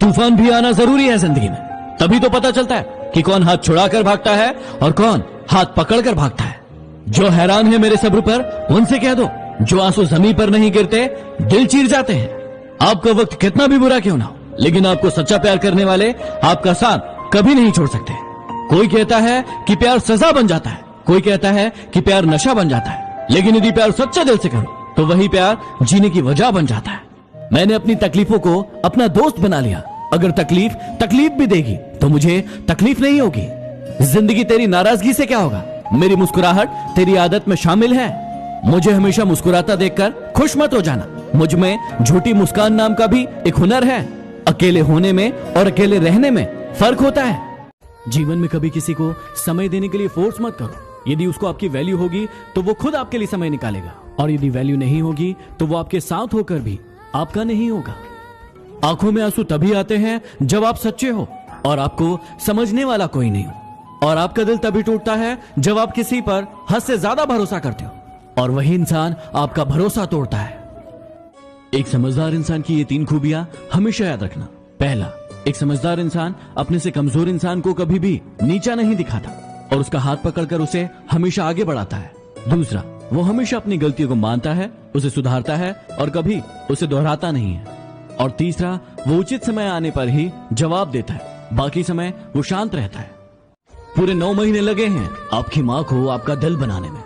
तूफान भी आना जरूरी है जिंदगी में, तभी तो पता चलता है कि कौन हाथ छुड़ाकर भागता है और कौन हाथ पकड़कर भागता है। जो हैरान है मेरे सब्र पर, उनसे कह दो, जो आंसू जमीन पर नहीं गिरते दिल चीर जाते हैं। आपका वक्त कितना भी बुरा क्यों ना हो, लेकिन आपको सच्चा प्यार करने वाले आपका साथ कभी नहीं छोड़ सकते। कोई कहता है कि प्यार सजा बन जाता है, कोई कहता है कि प्यार नशा बन जाता है, लेकिन यदि प्यार सच्चे दिल से करो तो वही प्यार जीने की वजह बन जाता है। मैंने अपनी तकलीफों को अपना दोस्त बना लिया। अगर तकलीफ भी देगी तो मुझे तकलीफ नहीं होगी। जिंदगी तेरी नाराजगी से क्या होगा, मेरी मुस्कुराहट तेरी आदत में शामिल है। मुझे हमेशा मुस्कुराता देखकर खुश मत हो जाना। मुझ में झूठी मुस्कान नाम का भी एक हुनर है। अकेले होने में और अकेले रहने में फर्क होता है। जीवन में कभी किसी को समय देने के लिए फोर्स मत करो। यदि उसको आपकी वैल्यू होगी तो वो खुद आपके लिए समय निकालेगा, और यदि वैल्यू नहीं होगी तो वो आपके साथ होकर भी आपका नहीं होगा। आंखों में आंसू तभी आते हैं जब आप सच्चे हो और आपको समझने वाला कोई नहीं हो, और आपका दिल तभी टूटता है जब आप किसी पर हद से ज्यादा भरोसा करते हो और वही इंसान आपका भरोसा तोड़ता है। एक समझदार इंसान की ये 3 खूबियां हमेशा याद रखना। पहला, एक समझदार इंसान अपने से कमजोर इंसान को कभी भी नीचा नहीं दिखाता और उसका हाथ पकड़कर उसे हमेशा आगे बढ़ाता है। दूसरा, वो हमेशा अपनी गलतियों को मानता है, उसे सुधारता है और कभी उसे दोहराता नहीं है। और तीसरा, वो उचित समय आने पर ही जवाब देता है, बाकी समय वो शांत रहता है। पूरे 9 महीने लगे हैं आपकी माँ को आपका दिल बनाने में।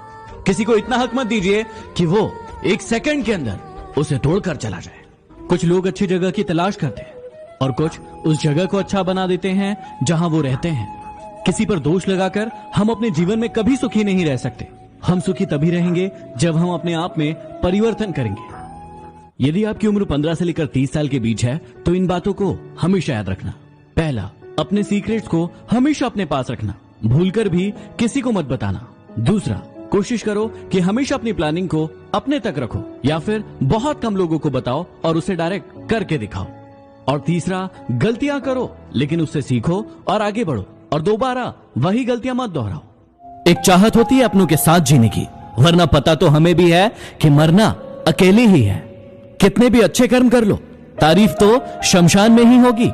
किसी को इतना हक मत दीजिए कि वो 1 सेकंड के अंदर उसे तोड़कर चला जाए। कुछ लोग अच्छी जगह की तलाश करते हैं और कुछ उस जगह को अच्छा बना देते हैं जहां वो रहते हैं। किसी पर दोष लगाकर हम अपने जीवन में कभी सुखी नहीं रह सकते। हम सुखी तभी रहेंगे जब हम अपने आप में परिवर्तन करेंगे। यदि आपकी उम्र 15 से लेकर 30 साल के बीच है तो इन बातों को हमेशा याद रखना। पहला, अपने सीक्रेट्स को हमेशा अपने पास रखना, भूलकर भी किसी को मत बताना। दूसरा, कोशिश करो कि हमेशा अपनी प्लानिंग को अपने तक रखो या फिर बहुत कम लोगों को बताओ और उसे डायरेक्ट करके दिखाओ। और तीसरा, गलतियां करो लेकिन उससे सीखो और आगे बढ़ो और दोबारा वही गलतियां मत दोहराओ। एक चाहत होती है अपनों के साथ जीने की, वरना पता तो हमें भी है कि मरना अकेले ही है। कितने भी अच्छे कर्म कर लो, तारीफ तो शमशान में ही होगी।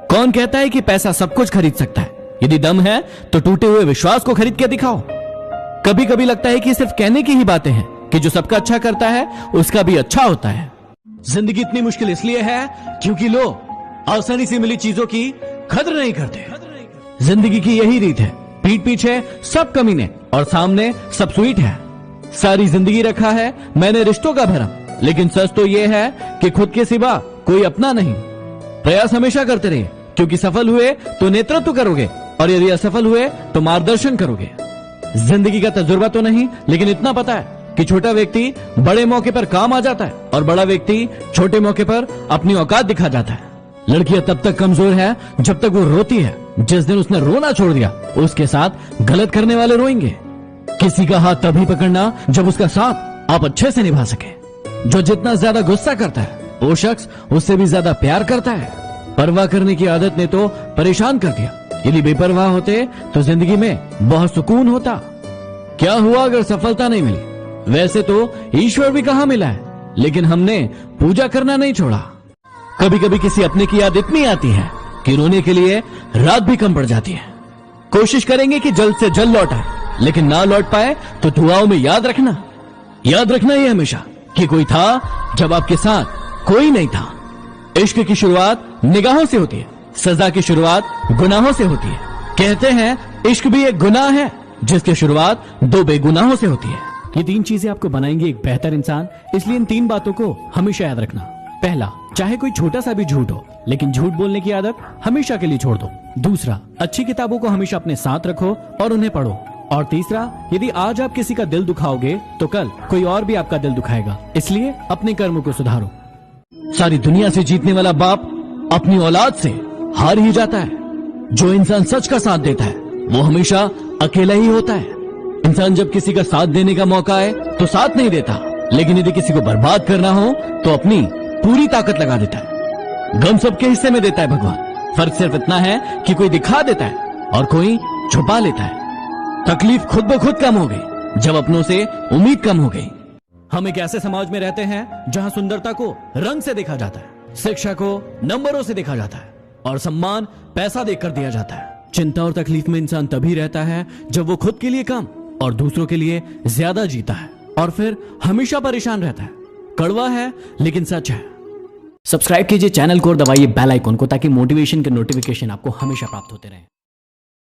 कौन कहता है कि पैसा सब कुछ खरीद सकता है? यदि दम है तो टूटे हुए विश्वास को खरीद के दिखाओ। कभी कभी लगता है कि सिर्फ कहने की ही बातें हैं कि जो सबका अच्छा करता है उसका भी अच्छा होता है। जिंदगी इतनी मुश्किल इसलिए है क्योंकि लोग आसानी से मिली चीजों की कदर नहीं करते। जिंदगी की यही रीत है, पीठ पीछे सब कमीने और सामने सब स्वीट है। सारी जिंदगी रखा है मैंने रिश्तों का भरम, लेकिन सच तो यह है कि खुद के सिवा कोई अपना नहीं। प्रयास हमेशा करते रहिए, क्योंकि सफल हुए तो नेतृत्व करोगे और यदि असफल हुए तो मार्गदर्शन करोगे। जिंदगी का तजुर्बा तो नहीं, लेकिन इतना पता है कि छोटा व्यक्ति बड़े मौके पर काम आ जाता है और बड़ा व्यक्ति छोटे मौके पर अपनी औकात दिखा जाता है। लड़कियां तब तक कमजोर है जब तक वो रोती है। जिस दिन उसने रोना छोड़ दिया उसके साथ गलत करने वाले रोएंगे। किसी का हाथ तभी पकड़ना जब उसका साथ आप अच्छे से निभा सके। जो जितना ज्यादा गुस्सा करता है वो शख्स उससे भी ज्यादा प्यार करता है। परवाह करने की आदत ने तो परेशान कर दिया। यदि बेपरवाह होते तो जिंदगी में बहुत सुकून होता। क्या हुआ अगर सफलता नहीं मिली? वैसे तो ईश्वर भी कहाँ मिला है, लेकिन हमने पूजा करना नहीं छोड़ा। कभी कभी किसी अपने की याद इतनी आती है कि रोने के लिए रात भी कम पड़ जाती है। कोशिश करेंगे कि जल्द से जल्द लौट आए, लेकिन ना लौट पाए तो दुआओं में याद रखना ये हमेशा कि कोई था जब आपके साथ कोई नहीं था। इश्क की शुरुआत निगाहों से होती है, सजा की शुरुआत गुनाहों से होती है। कहते हैं इश्क भी एक गुनाह है जिसकी शुरुआत 2 बेगुनाहों से होती है। ये 3 चीजें आपको बनाएंगी एक बेहतर इंसान, इसलिए इन 3 बातों को हमेशा याद रखना। पहला, चाहे कोई छोटा सा भी झूठ हो, लेकिन झूठ बोलने की आदत हमेशा के लिए छोड़ दो। दूसरा, अच्छी किताबों को हमेशा अपने साथ रखो और उन्हें पढ़ो। और तीसरा, यदि आज आप किसी का दिल दुखाओगे तो कल कोई और भी आपका दिल दुखाएगा, इसलिए अपने कर्मों को सुधारो। सारी दुनिया से जीतने वाला बाप अपनी औलाद से हार ही जाता है। जो इंसान सच का साथ देता है वो हमेशा अकेला ही होता है। इंसान जब किसी का साथ देने का मौका आए तो साथ नहीं देता, लेकिन यदि किसी को बर्बाद करना हो तो अपनी पूरी ताकत लगा देता है। गम सबके हिस्से में देता है भगवान। फर्क सिर्फ इतना है कि कोई दिखा देता है और कोई छुपा लेता है। तकलीफ खुद ब खुद कम हो गई जब अपनों से उम्मीद कम हो गई। हम एक ऐसे समाज में रहते हैं जहां सुंदरता को रंग से देखा जाता है, शिक्षा को नंबरों से देखा जाता है और सम्मान पैसा देकर दिया जाता है। चिंता और तकलीफ में इंसान तभी रहता है जब वो खुद के लिए कम और दूसरों के लिए ज्यादा जीता है, और फिर हमेशा परेशान रहता है। कड़वा है लेकिन सच है। सब्सक्राइब कीजिए चैनल को और दबाइए बेल आइकन को ताकि मोटिवेशन के नोटिफिकेशन आपको हमेशा प्राप्त होते रहें।